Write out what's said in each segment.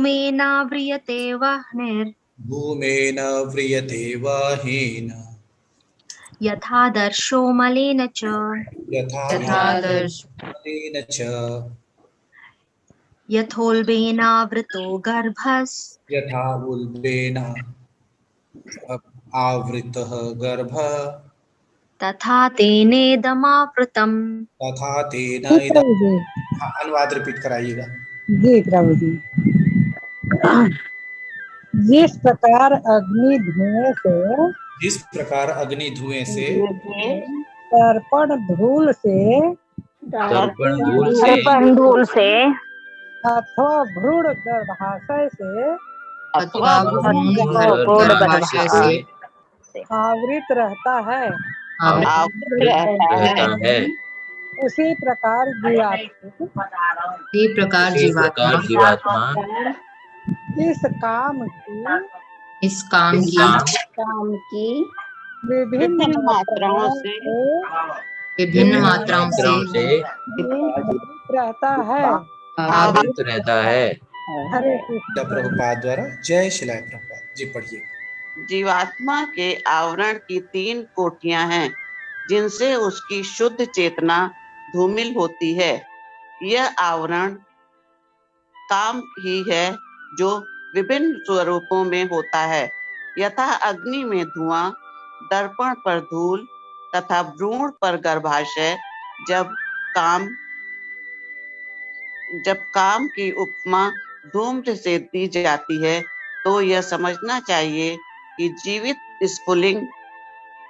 धूमेनाव्रियते वह्निर् धूमेन व्रियते वाहेन यथादर्शो मलेन च यथादर्शनेन च यथोल्बेनावृतो गर्भस् यथा उल्बेन आवृतः गर्भः तथा तेनेदमावृतम्। तथा तेन जी इदं। प्रभु जी। हाँ, अनुवाद रिपीट कराइएगा। जी प्रभु जी। जिस प्रकार अग्नि धुएं से, जिस प्रकार अग्नि धुएं से, दर्पण धूल से, दर्पण धूल से अथवा भ्रूण गर्भाशय से अथवा भ्रूण गर्भाशय से आवृत रहता है, आवृत रहता है, उसी प्रकार जीवात्मा इसी प्रकार जीवात्मा इस काम इस काम की विभिन्न मात्राओं से विभिन्न मात्राओं से रहता है। आवृत रहता है। हरे कृष्ण। प्रभुपाद द्वारा। जय शिलाय प्रभुपाद जी। पढ़िए। जीवात्मा के आवरण की 3 कोटियां हैं, जिनसे उसकी शुद्ध चेतना धूमिल होती है। यह आवरण काम ही है, जो विभिन्न स्वरूपों में होता है, यथा अग्नि में धुआं, दर्पण पर धूल तथा भ्रूण पर गर्भाशय। जब काम की उपमा धूम्र से दी जाती है, तो यह समझना चाहिए कि जीवित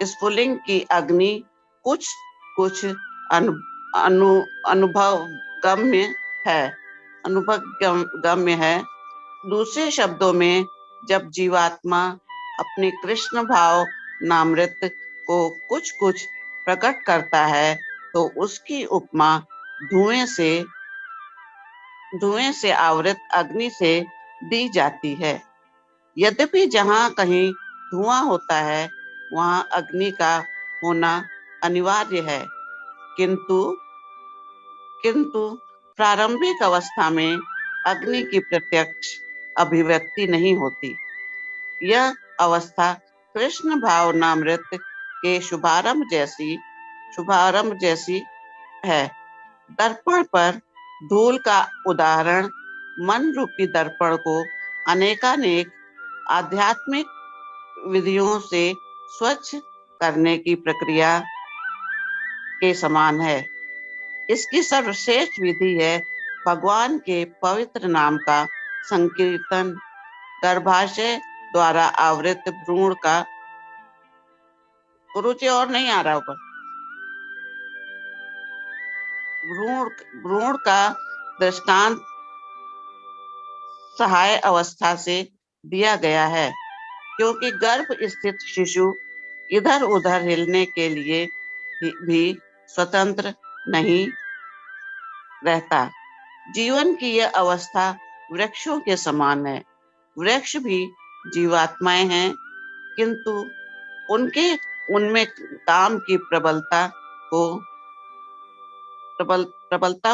स्फुलिंग की अग्नि कुछ कुछ अनुभवगम्य है। दूसरे शब्दों में, जब जीवात्मा अपने कृष्ण भाव नामृत को कुछ कुछ प्रकट करता है, तो उसकी उपमा धुएं से आवृत अग्नि से दी जाती है। यद्यपि जहाँ कहीं धुआं होता है, वहाँ अग्नि का होना अनिवार्य है, किंतु प्रारंभिक अवस्था में अग्नि की प्रत्यक्ष अभिव्यक्ति नहीं होती। यह अवस्था कृष्ण भावनामृत के शुभारंभ जैसी है। दर्पण पर धूल का उदाहरण मन रूपी दर्पण को अनेकानेक आध्यात्मिक विधियों से स्वच्छ करने की प्रक्रिया के समान है। इसकी सर्वश्रेष्ठ विधि है भगवान के पवित्र नाम का संकीर्तन। गर्भाशय द्वारा आवृत भ्रूण का, गुरुजी और नहीं आ रहा ऊपर, भ्रूण का दृष्टांत सहाय अवस्था से दिया गया है, क्योंकि गर्भ स्थित शिशु इधर उधर हिलने के लिए भी स्वतंत्र नहीं रहता। जीवन की यह अवस्था वृक्षों के समान है। वृक्ष भी जीवात्माएं हैं, किंतु उनमें काम की प्रबलता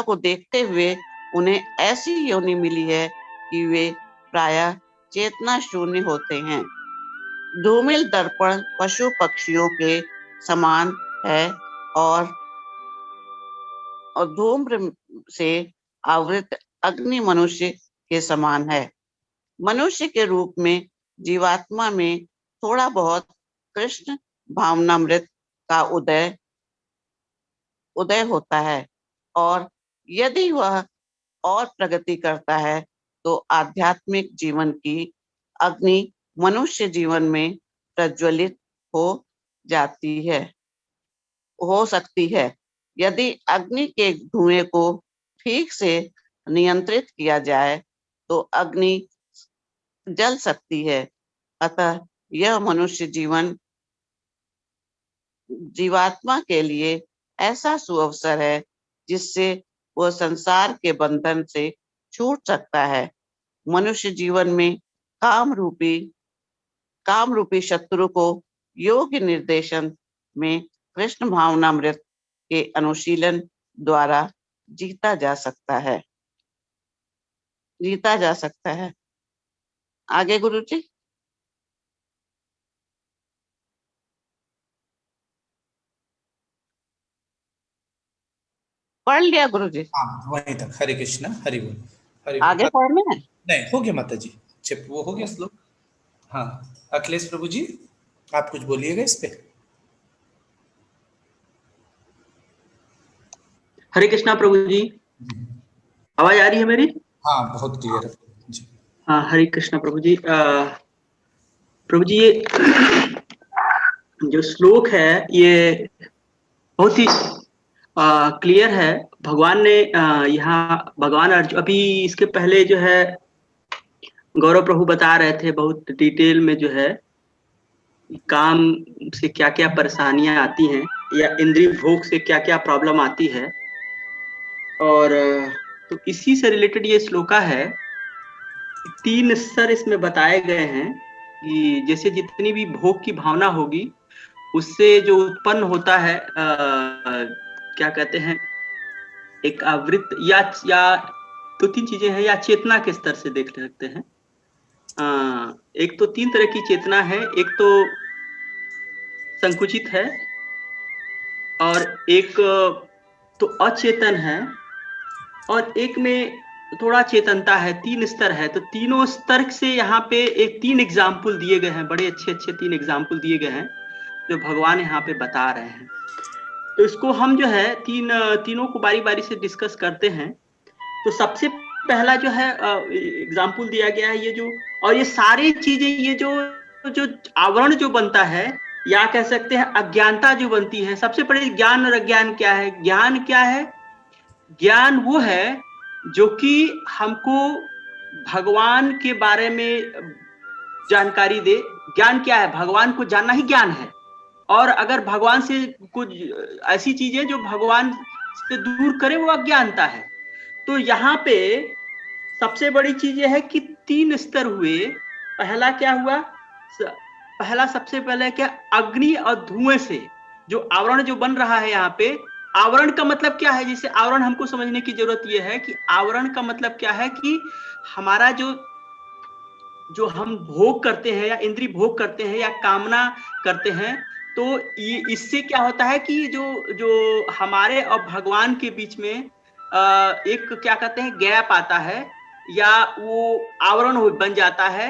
को देखते हुए उन्हें ऐसी योनि मिली है कि वे प्रायः चेतना शून्य होते हैं। धूमिल दर्पण पशु पक्षियों के समान है और धूम्र से आवृत अग्नि मनुष्य के समान है। मनुष्य के रूप में जीवात्मा में थोड़ा बहुत कृष्ण भावनामृत का उदय होता है, और यदि वह और प्रगति करता है, तो आध्यात्मिक जीवन की अग्नि मनुष्य जीवन में प्रज्वलित हो सकती है। यदि अग्नि के धुएं को ठीक से नियंत्रित किया जाए, तो अग्नि जल सकती है। अतः यह मनुष्य जीवात्मा के लिए ऐसा सुअवसर है, जिससे वह संसार के बंधन से छूट सकता है। मनुष्य जीवन में काम रूपी शत्रु को योग्य निर्देशन में कृष्ण भावनामृत के अनुशीलन द्वारा जीता जा सकता है। आगे गुरुजी। पढ़ लिया गुरुजी। हाँ वहीं तक, हरे कृष्ण हरि बोल। हरि बोल। आगे पढ़ना है। नहीं हो गया माता जी, चिप वो हो गया श्लोक। हाँ अखिलेश प्रभु जी आप कुछ बोलिएगा इस पे। हरे कृष्णा प्रभु जी, आवाज आ रही है मेरी? हाँ बहुत क्लियर है जी। हाँ हरे कृष्णा प्रभु जी। प्रभु जी ये जो श्लोक है ये बहुत ही क्लियर है। भगवान ने यहाँ भगवान अर्जुन, अभी इसके पहले जो है गौरव प्रभु बता रहे थे बहुत डिटेल में जो है काम से क्या क्या परेशानियां आती हैं या इंद्रिय भोग से क्या क्या प्रॉब्लम आती है। और तो इसी से रिलेटेड ये श्लोका है। 3 स्तर इसमें बताए गए हैं कि जैसे जितनी भी भोग की भावना होगी उससे जो उत्पन्न होता है क्या कहते हैं, एक आवृत्त या 2-3 चीजें हैं, या चेतना के स्तर से देख सकते हैं। एक तो 3 तरह की चेतना है, एक तो संकुचित है और एक तो अचेतन है और एक में थोड़ा चेतनता है। 3 स्तर है, तो तीनों स्तर से यहाँ पे एक 3 एग्जाम्पल दिए गए हैं, बड़े अच्छे 3 एग्जाम्पल दिए गए हैं जो भगवान यहाँ पे बता रहे हैं। तो इसको हम जो है तीनों को बारी बारी से डिस्कस करते हैं। तो सबसे पहला जो है एग्जाम्पल दिया गया है ये जो, और ये सारी चीजें ये जो आवरण जो बनता है या कह सकते हैं अज्ञानता जो बनती है। सबसे पहले ज्ञान और अज्ञान क्या है? ज्ञान क्या है? ज्ञान वो है जो कि हमको भगवान के बारे में जानकारी दे। ज्ञान क्या है? भगवान को जानना ही ज्ञान है। और अगर भगवान से कुछ ऐसी चीजें जो भगवान से दूर करे वो अज्ञानता है। तो यहाँ पे सबसे बड़ी चीज ये है कि 3 स्तर हुए। पहला क्या हुआ? पहला सबसे पहले क्या? अग्नि और धुएं से जो आवरण जो बन रहा है यहाँ पे। आवरण का मतलब क्या है? जैसे आवरण हमको समझने की जरूरत यह है कि आवरण का मतलब क्या है कि हमारा जो हम भोग करते हैं या इंद्रिय भोग करते हैं या कामना करते हैं, तो इससे क्या होता है कि जो हमारे और भगवान के बीच में एक क्या कहते हैं गैप आता है या वो आवरण बन जाता है,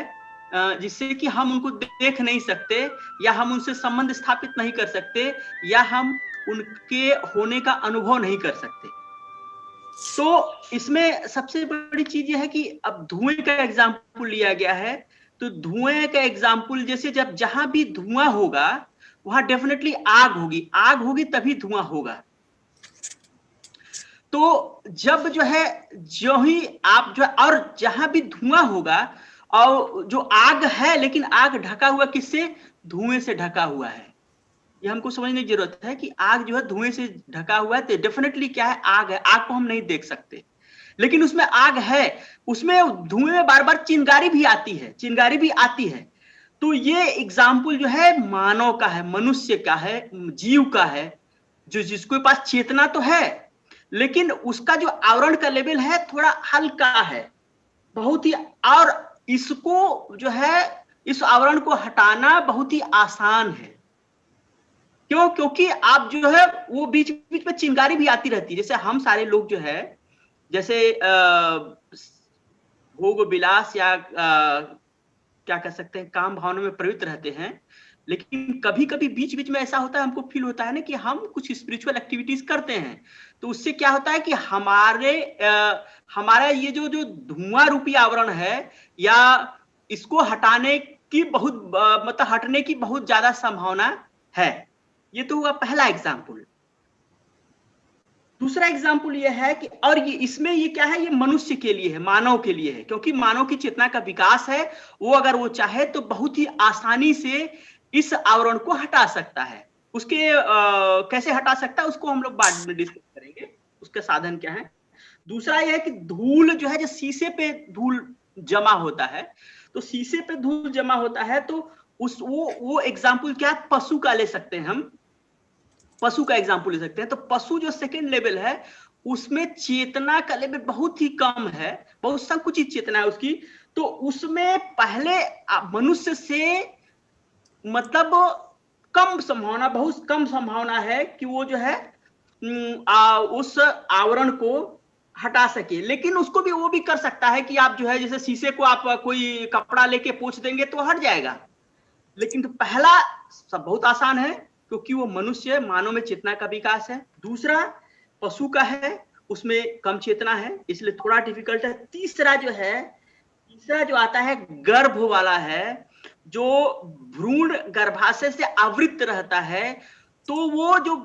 जिससे कि हम उनको देख नहीं सकते या हम उनसे संबंध स्थापित नहीं कर सकते या हम उनके होने का अनुभव नहीं कर सकते। तो इसमें सबसे बड़ी चीज यह है कि अब धुएं का एग्जाम्पल लिया गया है। तो धुएं का एग्जाम्पल जैसे जहां भी धुआं होगा वहां डेफिनेटली आग होगी, आग होगी तभी धुआं होगा। तो जब जो है जो ही आप जो है, और जहां भी धुआं होगा और जो आग है, लेकिन आग ढका हुआ किससे? धुएं से ढका हुआ है। ये हमको समझने की जरूरत है कि आग जो है धुएं से ढका हुआ है, तो डेफिनेटली क्या है? आग है। आग को हम नहीं देख सकते लेकिन उसमें आग है। उसमें धुएं में बार बार चिंगारी भी आती है, चिंगारी भी आती है। तो ये एग्जाम्पल जो है मानव का है, मनुष्य का है, जीव का है, जो जिसके पास चेतना तो है लेकिन उसका जो आवरण का लेवल है थोड़ा हल्का है बहुत ही। और इसको जो है इस आवरण को हटाना बहुत ही आसान है। क्यों? क्योंकि आप जो है वो बीच बीच में चिंगारी भी आती रहती है। जैसे हम सारे लोग जो है जैसे भोग विलास या क्या कह सकते हैं काम भावना में प्रवृत्त रहते हैं, लेकिन कभी कभी बीच बीच में ऐसा होता है, हमको फील होता है ना कि हम कुछ स्पिरिचुअल एक्टिविटीज करते हैं। तो उससे क्या होता है कि हमारा ये जो धुआं रूपी आवरण है या इसको हटाने की बहुत मतलब हटने की बहुत ज्यादा संभावना है। ये तो हुआ पहला एग्जाम्पल। दूसरा एग्जाम्पल ये है कि और ये इसमें ये क्या है? ये मनुष्य के लिए है, मानव के लिए है, क्योंकि मानव की चेतना का विकास है। वो अगर वो चाहे तो बहुत ही आसानी से इस आवरण को हटा सकता है। उसके कैसे हटा सकता है उसको हम लोग बाद में डिस्कस करेंगे, उसका साधन क्या है। दूसरा यह है कि धूल जो है, जो शीशे पे धूल जमा होता है, तो शीशे पे धूल जमा होता है तो वो एग्जाम्पल क्या? पशु का ले सकते हैं हम, पशु का एग्जाम्पल ले सकते हैं। तो पशु जो सेकेंड लेवल है उसमें चेतना का लेवल बहुत ही कम है, बहुत संकुचित चेतना है उसकी। तो उसमें पहले मनुष्य से मतलब कम संभावना, बहुत कम संभावना है कि वो जो है उस आवरण को हटा सके। लेकिन उसको भी वो भी कर सकता है कि आप जो है जैसे शीशे को आप कोई कपड़ा लेके पोंछ देंगे तो हट जाएगा। लेकिन तो पहला सब बहुत आसान है क्योंकि वो मनुष्य, मानव में चेतना का विकास है। दूसरा पशु का है, उसमें कम चेतना है इसलिए थोड़ा डिफिकल्ट है। तीसरा जो आता है गर्भ वाला है, जो भ्रूण गर्भाशय से आवृत रहता है। तो वो जो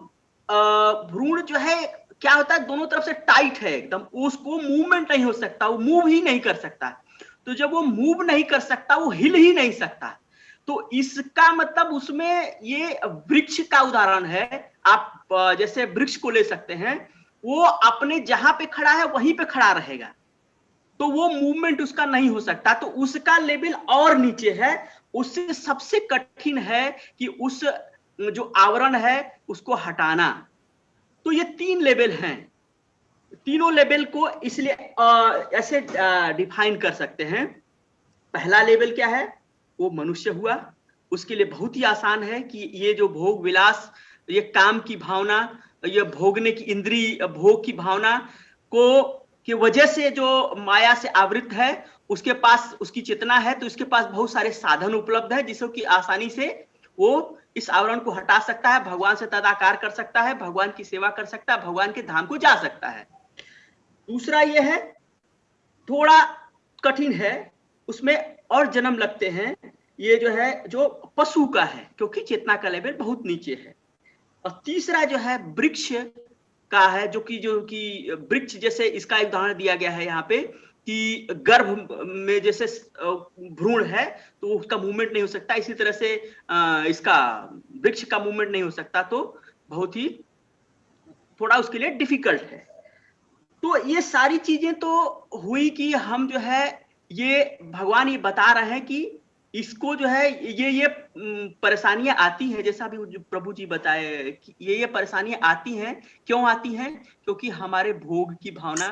भ्रूण जो है क्या होता है, दोनों तरफ से टाइट है एकदम, उसको मूवमेंट नहीं हो सकता, वो मूव ही नहीं कर सकता। तो जब वो मूव नहीं कर सकता, वो हिल ही नहीं सकता। तो इसका मतलब उसमें ये वृक्ष का उदाहरण है। आप जैसे वृक्ष को ले सकते हैं, वो अपने जहां पे खड़ा है वहीं पे खड़ा रहेगा, तो वो मूवमेंट उसका नहीं हो सकता। तो उसका लेवल और नीचे है, उससे सबसे कठिन है कि उस जो आवरण है उसको हटाना। तो ये 3 लेवल हैं। तीनों लेवल को इसलिए ऐसे डिफाइन कर सकते हैं। पहला लेवल क्या है, वो मनुष्य हुआ। उसके लिए बहुत ही आसान है कि ये जो भोग विलास, ये काम की भावना, ये भोगने की इंद्रिय भोग की भावना को की वजह से जो माया से आवृत है, उसके पास उसकी चेतना है, तो उसके पास बहुत सारे साधन उपलब्ध है जिससे कि आसानी से वो इस आवरण को हटा सकता है, भगवान से तदाकार कर सकता है, भगवान की सेवा कर सकता है, भगवान के धाम को जा सकता है। दूसरा ये है, थोड़ा कठिन है, उसमें और जन्म लगते हैं। ये जो है जो पशु का है क्योंकि चेतना का लेवल बहुत नीचे है। और तीसरा जो है वृक्ष का है, जो कि वृक्ष जैसे इसका एक उदाहरण दिया गया है यहाँ पे कि गर्भ में जैसे भ्रूण है तो उसका मूवमेंट नहीं हो सकता, इसी तरह से इसका वृक्ष का मूवमेंट नहीं हो सकता, तो बहुत ही थोड़ा उसके लिए डिफिकल्ट है। तो ये सारी चीजें तो हुई कि हम जो है ये भगवान ये बता रहे हैं कि इसको जो है ये परेशानियां आती हैं, जैसा भी प्रभु जी बताए कि ये परेशानियां आती हैं। क्यों आती हैं? क्योंकि हमारे भोग की भावना,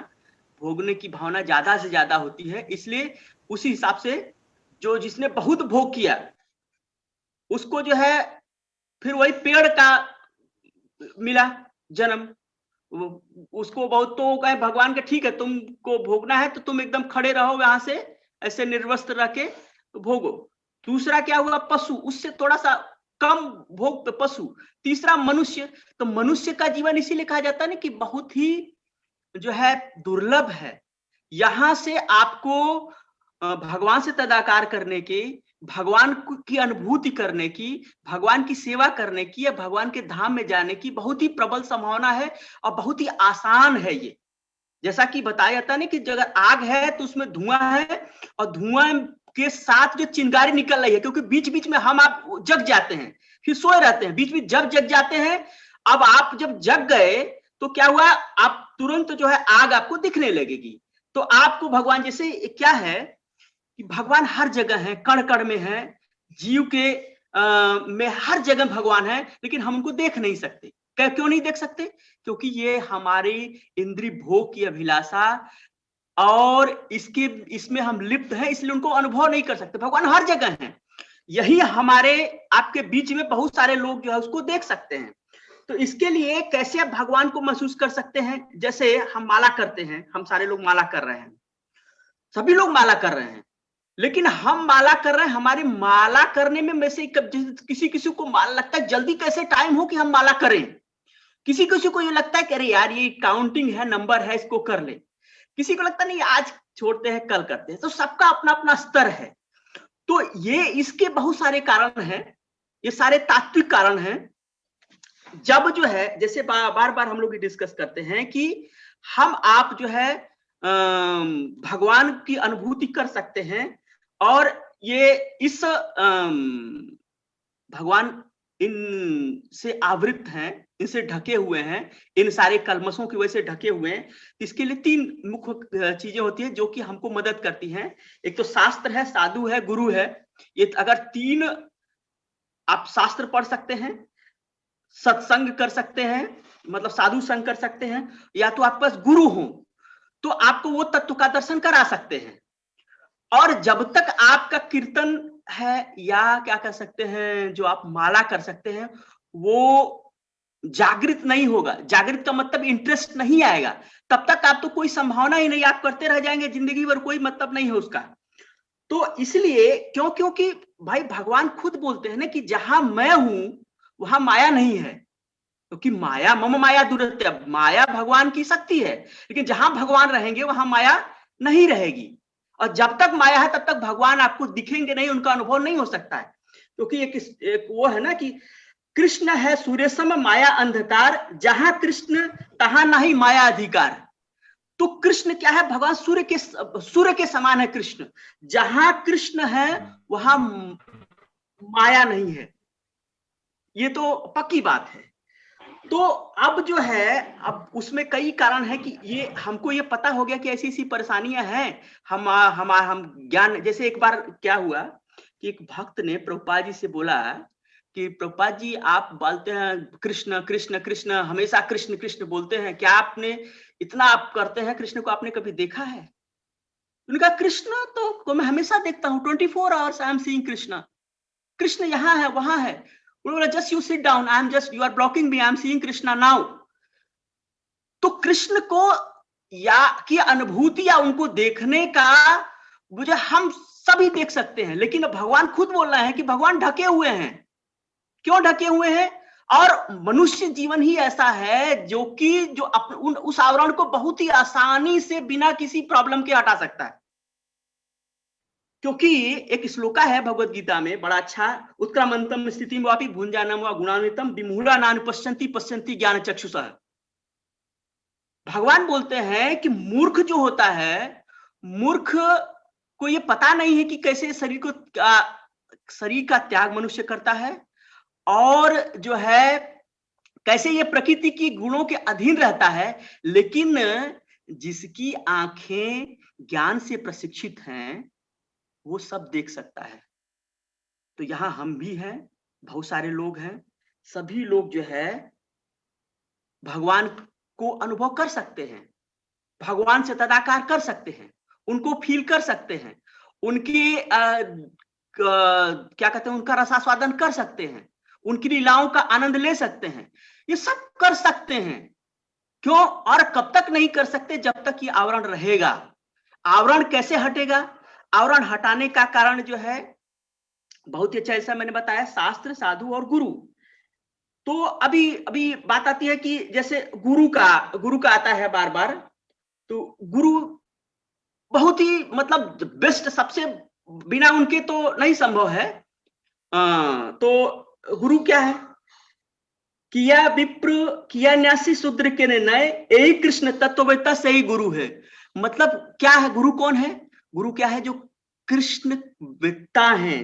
भोगने की भावना ज्यादा से ज्यादा होती है। इसलिए उसी हिसाब से जो जिसने बहुत भोग किया उसको जो है फिर वही पेड़ का मिला जन्म। उसको बहुत तो कहे भगवान के ठीक है, तुमको भोगना है तो तुम एकदम खड़े रहो यहां से ऐसे निर्वस्त्र रह के तो भोगो। दूसरा क्या हुआ, पशु, उससे थोड़ा सा कम भोग पे पशु। तीसरा मनुष्य, तो मनुष्य का जीवन इसीलिए कहा जाता है ना कि बहुत ही जो है दुर्लभ है। यहां से आपको भगवान से तदाकार करने की, भगवान की अनुभूति करने की, भगवान की सेवा करने की या भगवान के धाम में जाने की बहुत ही प्रबल संभावना है और बहुत ही आसान है ये। जैसा कि बताया जाता है ना कि अगर आग है तो उसमें धुआं है और धुआं के साथ जो चिंगारी निकल रही है, क्योंकि बीच बीच में हम आप जग जाते हैं, फिर सोए रहते हैं, बीच बीच जब जग जाते हैं। अब आप जब जग गए तो क्या हुआ, आप तुरंत जो है आग आपको दिखने लगेगी। तो आपको भगवान जैसे क्या है कि भगवान हर जगह है, कण कण में है, जीव के में हर जगह भगवान है, लेकिन हम उनको देख नहीं सकते। क्यों नहीं देख सकते? क्योंकि ये हमारी इंद्रिय भोग की अभिलाषा और इसमें हम लिप्त हैं, इसलिए उनको अनुभव नहीं कर सकते। भगवान हर जगह है। यही हमारे आपके बीच में बहुत सारे लोग जो है उसको देख सकते हैं। तो इसके लिए कैसे आप भगवान को महसूस कर सकते हैं? जैसे हम माला करते हैं, हम सारे लोग माला कर रहे हैं, सभी लोग माला कर रहे हैं, लेकिन हम माला कर रहे हैं, हमारी माला करने में से किसी किसी को माला लगता है जल्दी कैसे टाइम हो कि हम माला करें, किसी किसी को ये लगता है कि अरे यार ये काउंटिंग है, नंबर है, इसको कर ले, किसी को लगता नहीं आज छोड़ते हैं कल करते हैं। तो सबका अपना अपना स्तर है। तो ये इसके बहुत सारे कारण हैं, ये सारे तात्विक कारण हैं। जब जो है जैसे बार बार हम लोग डिस्कस करते हैं कि हम आप जो है भगवान की अनुभूति कर सकते हैं और ये इस भगवान इन से आवृत हैं, इनसे ढके हुए हैं, इन सारे कलमशों की वजह से ढके हुए हैं। इसके लिए 3 मुख्य चीजें होती हैं जो कि हमको मदद करती हैं। एक तो शास्त्र है, साधु है, गुरु है। ये अगर 3 आप शास्त्र पढ़ सकते हैं, सत्संग कर सकते हैं, मतलब साधु संग कर सकते हैं, या तो आपके पास गुरु हो तो आपको वो तत्व का दर्शन करा सकते हैं। और जब तक आपका कीर्तन है या क्या कर सकते हैं जो आप माला कर सकते हैं वो जागृत नहीं होगा, जागृत का मतलब इंटरेस्ट नहीं आएगा, तब तक आप तो कोई संभावना ही नहीं, आप करते रह जाएंगे जिंदगी भर, कोई मतलब नहीं है उसका। तो इसलिए क्योंकि भाई भगवान खुद बोलते हैं ना कि जहां मैं हूं वहां माया नहीं है, क्योंकि माया मम माया दुरत्य, माया भगवान की शक्ति है, लेकिन जहां भगवान रहेंगे वहां माया नहीं रहेगी। और जब तक माया है तब तक भगवान आपको दिखेंगे नहीं, उनका अनुभव नहीं हो सकता है। क्योंकि एक वो है ना कि कृष्ण है सूर्य सम माया अंधकार, जहां कृष्ण तहां नहीं माया अधिकार। तो कृष्ण क्या है, भगवान सूर्य के समान है कृष्ण, जहां कृष्ण है वहां माया नहीं है, ये तो पक्की बात है। तो अब जो है, अब उसमें कई कारण है कि ये हमको ये पता हो गया कि ऐसी ऐसी परेशानियां हैं। हम ज्ञान, जैसे एक बार क्या हुआ कि एक भक्त ने प्रभुपाद जी से बोला कि प्रभुपाद जी आप बोलते हैं कृष्ण कृष्ण कृष्ण, हमेशा कृष्ण कृष्ण बोलते हैं, क्या आपने इतना आप करते हैं कृष्ण को आपने कभी देखा है? उन्होंने कहा कृष्ण तो मैं हमेशा देखता हूँ, 24 hours I am seeing Krishna, Krishna यहाँ है वहां है। उन्होंने just you sit down, I am just, you are blocking me, I am seeing Krishna now. तो कृष्ण को या की अनुभूति या उनको देखने का मुझे हम सभी देख सकते हैं, लेकिन भगवान खुद बोल रहे हैं कि भगवान ढके हुए हैं। क्यों ढके हुए हैं? और मनुष्य जीवन ही ऐसा है जो कि जो उस आवरण को बहुत ही आसानी से बिना किसी प्रॉब्लम के हटा सकता है। क्योंकि एक श्लोका है भगवत गीता में बड़ा अच्छा, उत्क्रामंतम स्थिति में वापि भुंजानम व गुणान्वितम विमूढ़ा नान पश्यन्ति पश्यन्ति ज्ञान चक्षुषः। भगवान बोलते हैं कि मूर्ख जो होता है, मूर्ख को ये पता नहीं है कि कैसे शरीर का त्याग मनुष्य करता है, और जो है कैसे ये प्रकृति की गुणों के अधीन रहता है। लेकिन जिसकी आंखें ज्ञान से प्रशिक्षित हैं वो सब देख सकता है। तो यहां हम भी हैं, बहुत सारे लोग हैं, सभी लोग जो है भगवान को अनुभव कर सकते हैं, भगवान से तदाकार कर सकते हैं, उनको फील कर सकते हैं, उनकी क्या कहते हैं उनका रसास्वादन कर सकते हैं, उनकी लीलाओं का आनंद ले सकते हैं, ये सब कर सकते हैं। क्यों? और कब तक नहीं कर सकते? जब तक ये आवरण रहेगा। आवरण कैसे हटेगा? आवरण हटाने का कारण जो है बहुत ही अच्छा, ऐसा मैंने बताया, शास्त्र, साधु और गुरु। तो अभी बात आती है कि जैसे गुरु का आता है बार बार, तो गुरु बहुत ही मतलब बेस्ट, सबसे बिना उनके तो नहीं संभव है। तो गुरु क्या है? किया विप्र किया न्यासी शूद्र के निर्णय, यही कृष्ण तत्ववेत्ता से ही गुरु है। मतलब क्या है? गुरु कौन है? गुरु क्या है? जो कृष्ण वेत्ता है,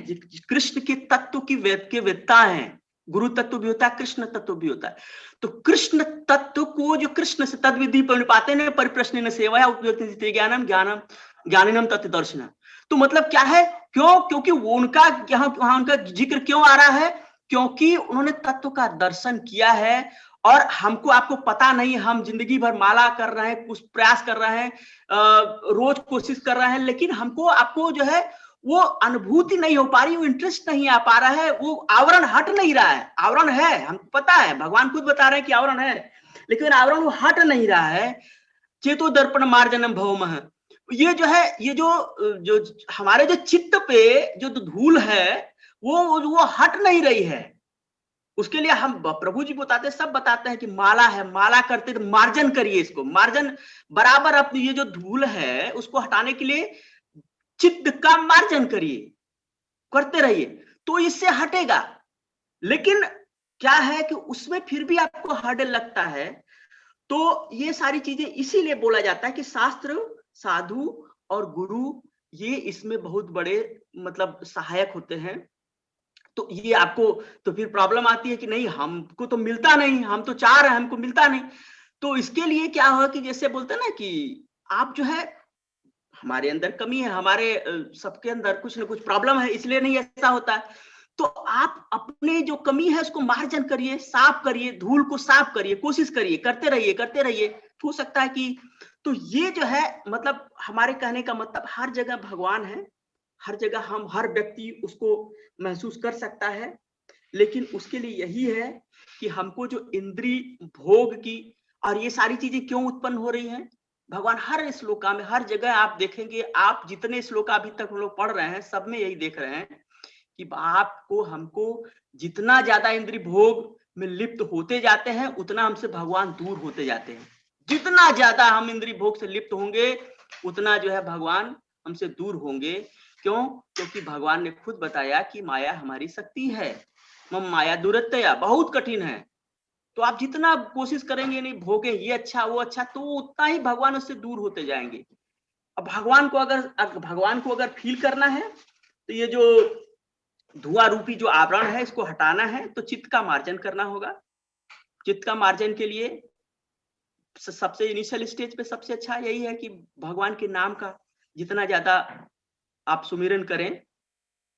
कृष्ण के तत्व की वेत्ता है। गुरु तत्व भी होता है, कृष्ण तत्व भी होता है। तो कृष्ण तत्व को जो कृष्ण से तद विधि पाते न परिप्रश्न न सेवा ज्ञानम ज्ञानम ज्ञानिनम तत्व दर्शन। तो मतलब क्या है? क्योंकि वो उनका वहां उनका जिक्र क्यों आ रहा है? क्योंकि उन्होंने तत्व का दर्शन किया है। और हमको आपको पता नहीं, हम जिंदगी भर माला कर रहे हैं, कुछ प्रयास कर रहे हैं, रोज कोशिश कर रहे हैं, लेकिन हमको आपको जो है वो अनुभूति नहीं हो पा रही, वो इंटरेस्ट नहीं आ पा रहा है, वो आवरण हट नहीं रहा है। आवरण है, हमको पता है, भगवान खुद बता रहे हैं कि आवरण है, लेकिन आवरण वो हट नहीं रहा है। चेतो दर्पण मार्जनम भवमः, ये जो है, ये जो हमारे जो चित्त पे जो धूल है वो हट नहीं रही है। उसके लिए हम प्रभु जी बताते, सब बताते हैं कि माला है, माला करते तो मार्जन करिए, इसको मार्जन बराबर अपनी ये जो धूल है उसको हटाने के लिए चित्त का मार्जन करिए, करते रहिए, तो इससे हटेगा। लेकिन क्या है कि उसमें फिर भी आपको हर्डल लगता है। तो ये सारी चीजें इसीलिए बोला जाता है कि शास्त्र, साधु और गुरु ये इसमें बहुत बड़े मतलब सहायक होते हैं। तो ये आपको तो फिर प्रॉब्लम आती है कि नहीं, हमको तो मिलता नहीं, हम तो चाह रहे हैं, हमको मिलता नहीं। तो इसके लिए क्या हो कि जैसे बोलते हैं ना कि आप जो है, हमारे अंदर कमी है, हमारे सबके अंदर कुछ ना कुछ प्रॉब्लम है, इसलिए नहीं ऐसा होता है। तो आप अपने जो कमी है उसको मार्जन करिए, साफ करिए, धूल को साफ करिए, कोशिश करिए, करते रहिए। हो सकता है कि तो ये जो है मतलब हमारे कहने का मतलब हर जगह भगवान है, हर जगह हम हर व्यक्ति उसको महसूस कर सकता है, लेकिन उसके लिए यही है कि हमको जो इंद्रिय भोग की और ये सारी चीजें क्यों उत्पन्न हो रही हैं, भगवान हर श्लोका में हर जगह आप देखेंगे, आप जितने श्लोका अभी तक हम लोग पढ़ रहे हैं सब में यही देख रहे हैं कि आपको हमको जितना ज्यादा इंद्रिय भोग में लिप्त होते जाते हैं उतना हमसे भगवान दूर होते जाते हैं। जितना ज्यादा हम इंद्रिय भोग से लिप्त होंगे उतना जो है भगवान हमसे दूर होंगे। क्यों? क्योंकि भगवान ने खुद बताया कि माया हमारी शक्ति है, मम माया दुरत्यया, बहुत कठिन है। तो आप जितना कोशिश करेंगे नहीं भोगे ये अच्छा वो अच्छा, तो उतना ही भगवान उससे दूर होते जाएंगे। अब भगवान को अगर फील करना है तो ये जो धुआं रूपी जो आवरण है इसको हटाना है, तो चित्त का मार्जन करना होगा। चित्त का मार्जन के लिए सबसे इनिशियल स्टेज पे सबसे अच्छा यही है कि भगवान के नाम का जितना ज्यादा आप सुमिरन करें,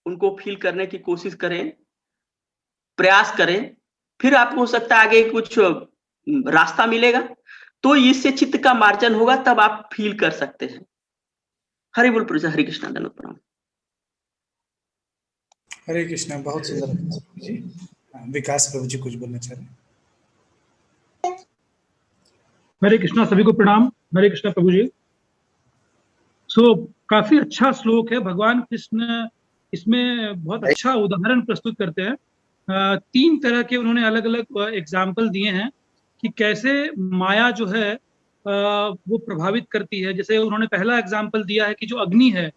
उनको फील करने की कोशिश करें, प्रयास करें, फिर आपको हो सकता है आगे कुछ रास्ता मिलेगा, तो इससे चित्त का मार्जन होगा, तब आप फील कर सकते हैं। हरि बोल प्रभु, हरे कृष्णा, धन्यवाद, प्रणाम। हरे कृष्णा, बहुत सुंदर प्रभु जी। विकास प्रभु जी कुछ बोलना चाह रहे हैं? हरे कृष्णा, सभी को प्रणाम। हरे कृष्णा प्रभु जी। काफी अच्छा श्लोक है। भगवान कृष्ण इसमें बहुत अच्छा उदाहरण प्रस्तुत करते हैं। 3 तरह के उन्होंने अलग अलग एग्जाम्पल दिए हैं कि कैसे माया जो है वो प्रभावित करती है। जैसे उन्होंने पहला एग्जाम्पल दिया है कि जो अग्नि है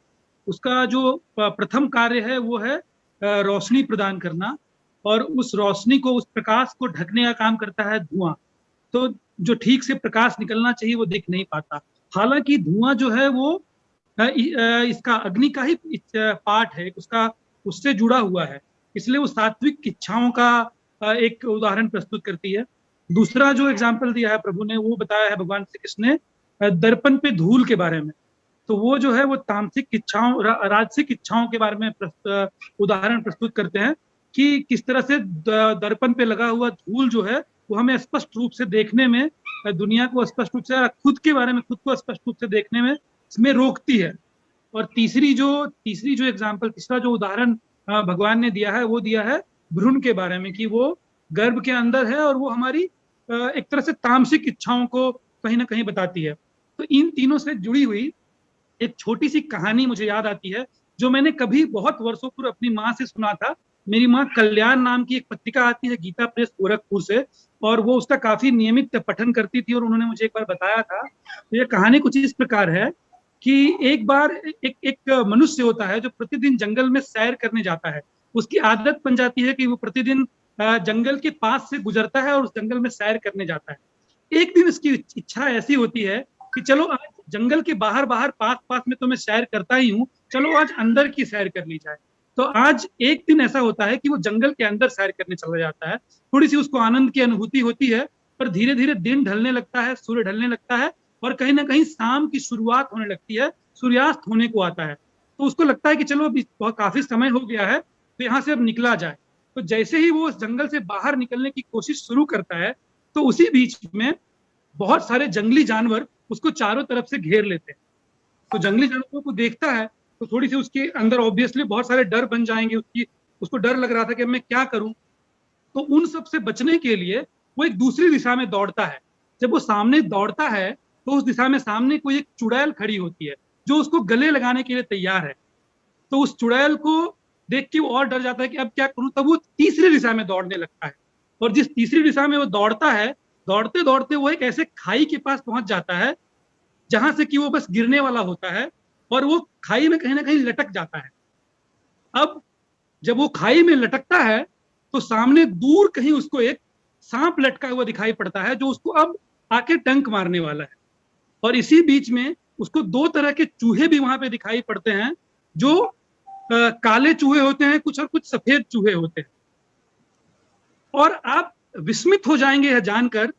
उसका जो प्रथम कार्य है वो है रोशनी प्रदान करना, और उस रोशनी को, उस प्रकाश को ढकने का काम करता है धुआं। तो जो ठीक से प्रकाश निकलना चाहिए वो दिख नहीं पाता। हालांकि धुआं जो है वो इसका अग्नि का ही पार्ट है, उसका उससे जुड़ा हुआ है, इसलिए वो सात्विक इच्छाओं का एक उदाहरण प्रस्तुत करती है। दूसरा जो एग्जाम्पल दिया है प्रभु ने, वो बताया है भगवान श्री कृष्ण ने दर्पण पे धूल के बारे में। तो वो जो है वो तामसिक इच्छाओं, राजसिक इच्छाओं के बारे में उदाहरण प्रस्तुत करते हैं कि किस तरह से दर्पण पे लगा हुआ धूल जो है वो हमें स्पष्ट रूप से देखने में, दुनिया को स्पष्ट रूप से, खुद के बारे में खुद को स्पष्ट रूप से देखने में इसमें रोकती है। और तीसरी जो एग्जाम्पल, तीसरा जो उदाहरण भगवान ने दिया है वो दिया है भ्रूण के बारे में, कि वो गर्भ के अंदर है और वो हमारी एक तरह से तामसिक इच्छाओं को कहीं ना कहीं बताती है। तो इन तीनों से जुड़ी हुई एक छोटी सी कहानी मुझे याद आती है, जो मैंने कभी बहुत वर्षों पूर्व अपनी माँ से सुना था। मेरी माँ कल्याण नाम की एक पत्रिका आती है गीता प्रेस गोरखपुर से, और वो उसका काफी नियमित पठन करती थी, और उन्होंने मुझे एक बार बताया था। तो ये कहानी कुछ इस प्रकार है कि एक बार एक मनुष्य होता है जो प्रतिदिन जंगल में सैर करने जाता है। उसकी आदत बन जाती है कि वो प्रतिदिन जंगल के पास से गुजरता है और उस जंगल में सैर करने जाता है। एक दिन उसकी इच्छा ऐसी होती है कि चलो आज जंगल के बाहर पास में तो मैं सैर करता ही हूँ, चलो आज अंदर की सैर कर ली जाए। तो आज एक दिन ऐसा होता है कि वो जंगल के अंदर सैर करने चला जाता है। थोड़ी सी उसको आनंद की अनुभूति होती है, पर धीरे धीरे दिन ढलने लगता है, सूर्य ढलने लगता है, और कहीं ना कहीं शाम की शुरुआत होने लगती है, सूर्यास्त होने को आता है। तो उसको लगता है कि चलो अभी काफी समय हो गया है, तो यहाँ से अब निकला जाए। तो जैसे ही वो उस जंगल से बाहर निकलने की कोशिश शुरू करता है, तो उसी बीच में बहुत सारे जंगली जानवर उसको चारों तरफ से घेर लेते हैं। तो जंगली जानवरों को देखता है तो थोड़ी सी उसके अंदर ऑब्वियसली बहुत सारे डर बन जाएंगे। उसको डर लग रहा था कि अब मैं क्या करूं। तो उन सब से बचने के लिए वो एक दूसरी दिशा में दौड़ता है। जब वो सामने दौड़ता है तो उस दिशा में सामने कोई एक चुड़ैल खड़ी होती है जो उसको गले लगाने के लिए तैयार है। तो उस चुड़ैल को देख के वो और डर जाता है कि अब क्या करूं। तब वो तीसरी दिशा में दौड़ने लगता है, और जिस तीसरी दिशा में वो दौड़ता है, दौड़ते दौड़ते वो एक ऐसे खाई के पास पहुंच जाता है जहां से कि वो बस गिरने वाला होता है, और वो खाई में कहीं ना कहीं लटक जाता है। अब जब वो खाई में लटकता है तो सामने दूर कहीं उसको एक सांप लटका हुआ दिखाई पड़ता है जो उसको अब आके डंक मारने वाला है। और इसी बीच में उसको 2 तरह के चूहे भी वहां पे दिखाई पड़ते हैं, जो काले चूहे होते हैं कुछ, और कुछ सफेद चूहे होते हैं। और आप विस्मित हो जाएंगे यह जानकर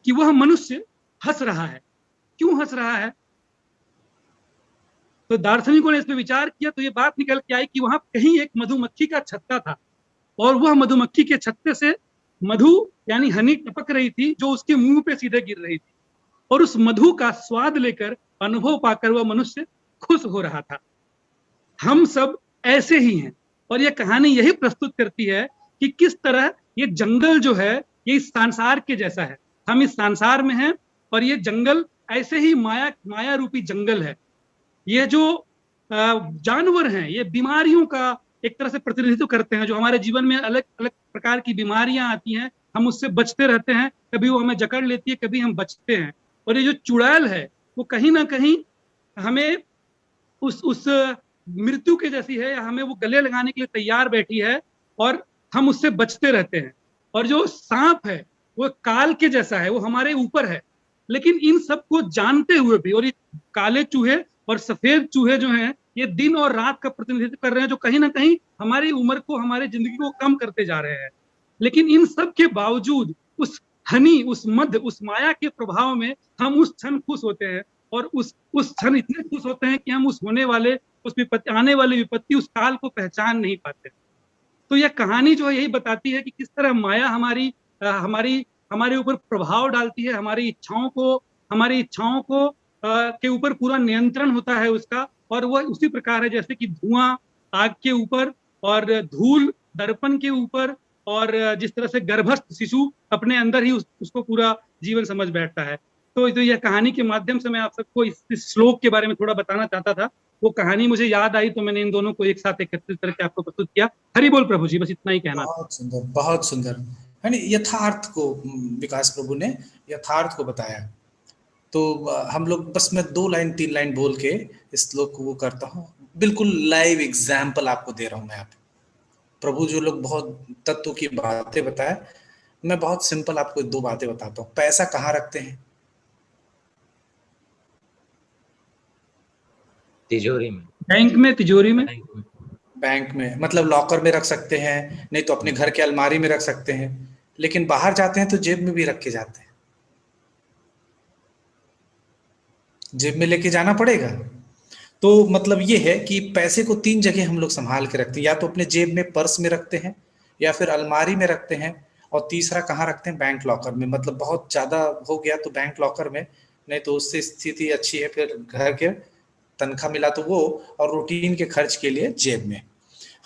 कि वह मनुष्य हंस रहा है। क्यों हंस रहा है? तो दार्शनिकों ने इस पर विचार किया तो ये बात निकल के आई कि वहां कहीं एक मधुमक्खी का छत्ता था, और वह मधुमक्खी के छत्ते से मधु यानी हनी टपक रही थी, जो उसके मुंह पे सीधे गिर रही थी, और उस मधु का स्वाद लेकर, अनुभव पाकर वह मनुष्य खुश हो रहा था। हम सब ऐसे ही हैं। और ये कहानी यही प्रस्तुत करती है कि किस तरह ये जंगल जो है ये इस संसार के जैसा है। हम इस संसार में हैं और ये जंगल ऐसे ही माया रूपी जंगल है। ये जो जानवर हैं ये बीमारियों का एक तरह से प्रतिनिधित्व करते हैं, जो हमारे जीवन में अलग अलग प्रकार की बीमारियां आती हैं, हम उससे बचते रहते हैं, कभी वो हमें जकड़ लेती है, कभी हम बचते हैं। और ये जो चुड़ैल है वो कहीं ना कहीं हमें उस मृत्यु के जैसी है, या हमें वो गले लगाने के लिए तैयार बैठी है और हम उससे बचते रहते हैं। और जो सांप है वो काल के जैसा है, वो हमारे ऊपर है। लेकिन इन सबको जानते हुए भी, और ये काले चूहे और सफेद चूहे जो हैं ये दिन और रात का प्रतिनिधित्व कर रहे हैं, जो कहीं ना कहीं हमारी उम्र को, हमारी जिंदगी को कम करते जा रहे हैं। लेकिन इन सब के बावजूद उस हनी, उस मध्य, उस माया के प्रभाव में हम उस क्षण खुश होते हैं, और उस क्षण इतने खुश होते हैं कि हम उस होने वाले, उस विपत्ति, आने वाली विपत्ति, उस काल को पहचान नहीं पाते। तो यह कहानी जो है यही बताती है कि किस तरह माया हमारे ऊपर प्रभाव डालती है, हमारी इच्छाओं को के ऊपर पूरा नियंत्रण होता है उसका। और वह उसी प्रकार है जैसे कि धुआं आग के ऊपर और धूल दर्पण के ऊपर, और जिस तरह से गर्भस्थ शिशु अपने अंदर ही उसको पूरा जीवन समझ बैठता है। तो यह कहानी के माध्यम से मैं आप सबको इस श्लोक के बारे में थोड़ा बताना चाहता था। वो कहानी मुझे याद आई तो मैंने इन दोनों को एक साथ एकत्रित करके आपको प्रस्तुत किया। हरि बोल प्रभु जी, बस इतना ही कहना। बहुत सुंदर, बहुत सुंदर है ना। यथार्थ को विकास प्रभु ने यथार्थ को बताया। तो हम लोग बस मैं 2 लाइन 3 लाइन बोल के इस श्लोक को वो करता हूँ। बिल्कुल लाइव एग्जाम्पल आपको दे रहा हूँ मैं। आप प्रभु जो लोग बहुत तत्व की बातें बताए, मैं बहुत सिंपल आपको 2 बातें बताता हूँ। पैसा कहाँ रखते हैं? तिजोरी में, बैंक में, तिजोरी में। बैंक में मतलब लॉकर में रख सकते हैं, नहीं तो अपने घर के अलमारी में रख सकते हैं। लेकिन बाहर जाते हैं तो जेब में भी रख के जाते हैं। जेब में लेके जाना पड़ेगा। तो मतलब ये है कि पैसे को 3 जगह हम लोग संभाल के रखते हैं। या तो अपने जेब में, पर्स में रखते हैं, या फिर अलमारी में रखते हैं, और तीसरा कहाँ रखते हैं? बैंक लॉकर में। मतलब बहुत ज्यादा हो गया तो बैंक लॉकर में, नहीं तो उससे स्थिति अच्छी है फिर घर के तनख्वाह मिला तो वो, और रूटीन के खर्च के लिए जेब में।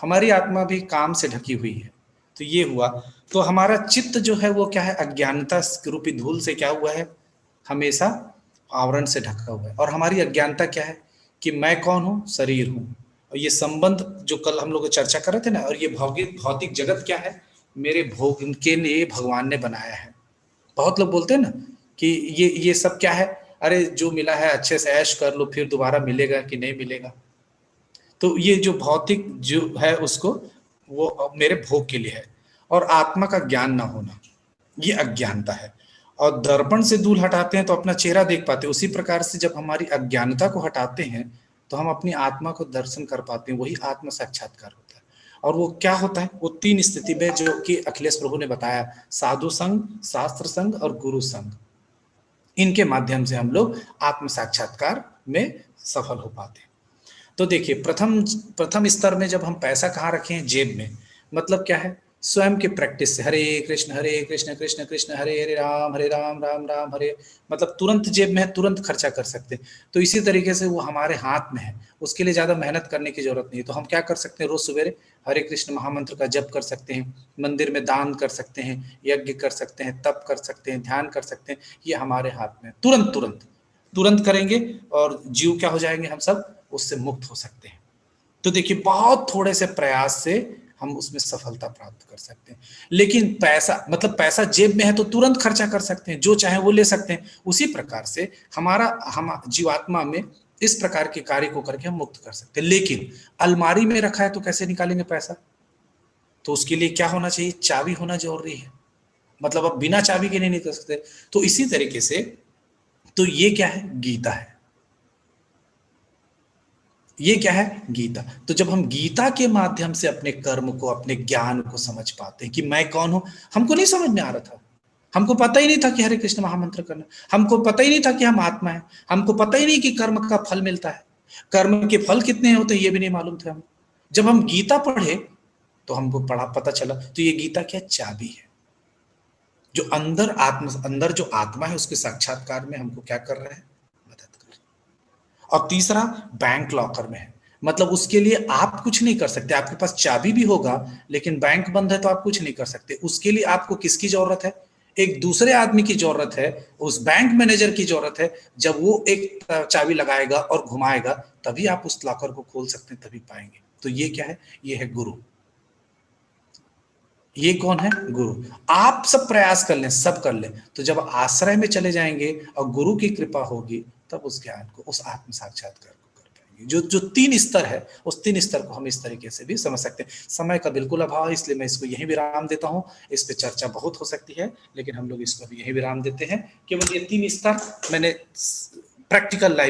हमारी आत्मा भी काम से ढकी हुई है। तो ये हुआ। तो हमारा चित्त जो है वो क्या है? अज्ञानता रूपी धूल से क्या हुआ है? हमेशा आवरण से ढका हुआ है। और हमारी अज्ञानता क्या है? कि मैं कौन हूँ? शरीर हूँ। और ये संबंध जो कल हम लोग चर्चा कर रहे थे ना, और ये भौतिक जगत क्या है? मेरे भोग के लिए भगवान ने बनाया है। बहुत लोग बोलते हैं ना कि ये सब क्या है? अरे जो मिला है अच्छे से ऐश कर लो, फिर दोबारा मिलेगा कि नहीं मिलेगा। तो ये जो भौतिक जो है उसको वो मेरे भोग के लिए है। और आत्मा का ज्ञान ना होना, ये अज्ञानता है। और दर्पण से धूल हटाते हैं तो अपना चेहरा देख पाते हैं। उसी प्रकार से जब हमारी अज्ञानता को हटाते हैं तो हम अपनी आत्मा को दर्शन कर पाते हैं। वही आत्म साक्षात्कार होता है। और वो क्या होता है? वो 3 स्थिति में जो कि अखिलेश प्रभु ने बताया, साधु संग, शास्त्र संग और गुरु संग। इनके माध्यम से हम लोग आत्म साक्षात्कार में सफल हो पाते हैं। तो देखिए, प्रथम स्तर में जब हम पैसा कहाँ रखें? जेब में। मतलब क्या है? स्वयं के प्रैक्टिस से हरे कृष्ण कृष्ण कृष्ण हरे हरे, राम राम राम हरे। मतलब तुरंत जेब में है, तुरंत खर्चा कर सकते हैं। तो इसी तरीके से वो हमारे हाथ में है, उसके लिए ज्यादा मेहनत करने की जरूरत नहीं है। तो हम क्या कर सकते हैं? रोज सवेरे हरे कृष्ण महामंत्र का जप कर सकते हैं, मंदिर में दान कर सकते हैं, यज्ञ कर सकते हैं, तप कर सकते हैं, ध्यान कर सकते हैं। ये हमारे हाथ में तुरंत करेंगे और जीव क्या हो जाएंगे? हम सब उससे मुक्त हो सकते हैं। तो देखिए, बहुत थोड़े से प्रयास से हम उसमें सफलता प्राप्त कर सकते हैं। लेकिन पैसा जेब में है तो तुरंत खर्चा कर सकते हैं, जो चाहे वो ले सकते हैं। उसी प्रकार से हम जीवात्मा में इस प्रकार के कार्य को करके हम मुक्त कर सकते हैं। लेकिन अलमारी में रखा है तो कैसे निकालेंगे पैसा? तो उसके लिए क्या होना चाहिए? चाबी होना जरूरी है। मतलब अब बिना चाबी के नहीं निकल सकते। तो इसी तरीके से तो ये क्या है? गीता है। ये क्या है? गीता। तो जब हम गीता के माध्यम से अपने कर्म को, अपने ज्ञान को समझ पाते हैं कि मैं कौन हूं। हमको नहीं समझ में आ रहा था, हमको पता ही नहीं था कि हरे कृष्ण महामंत्र करना, हमको पता ही नहीं था कि हम आत्मा है, हमको पता ही नहीं कि कर्म का फल मिलता है, कर्म के फल कितने होते हैं ये भी नहीं मालूम था हमें। जब हम गीता पढ़े तो हमको पता चला। तो ये गीता क्या? चाबी है, जो अंदर जो आत्मा है उसके साक्षात्कार में हमको क्या कर रहा है? और तीसरा बैंक लॉकर में है। मतलब उसके लिए आप कुछ नहीं कर सकते। आपके पास चाबी भी होगा लेकिन बैंक बंद है तो आप कुछ नहीं कर सकते। उसके लिए आपको किसकी जरूरत है? एक दूसरे आदमी की जरूरत है, उस बैंक मैनेजर की जरूरत है। जब वो एक चाबी लगाएगा और घुमाएगा तभी आप उस लॉकर को खोल सकते हैं, तभी पाएंगे। तो ये क्या है? ये है गुरु। ये कौन है? गुरु। आप सब प्रयास कर लें, सब कर लें, तो जब आश्रय में चले जाएंगे और गुरु की कृपा होगी तब उस ज्ञान को, उस आत्म साक्षात्कार को कर पाएंगे। जो 3 स्तर है, उस 3 स्तर को हम इस तरीके से भी समझ सकते हैं। समय का बिल्कुल अभाव है इसलिए मैं इसको यहीं विराम देता हूं। इस पे चर्चा बहुत हो सकती है लेकिन हम लोग इसको भी यहीं विराम देते हैं। केवल ये 3 स्तर मैंने प्रैक्टिकल लाइफ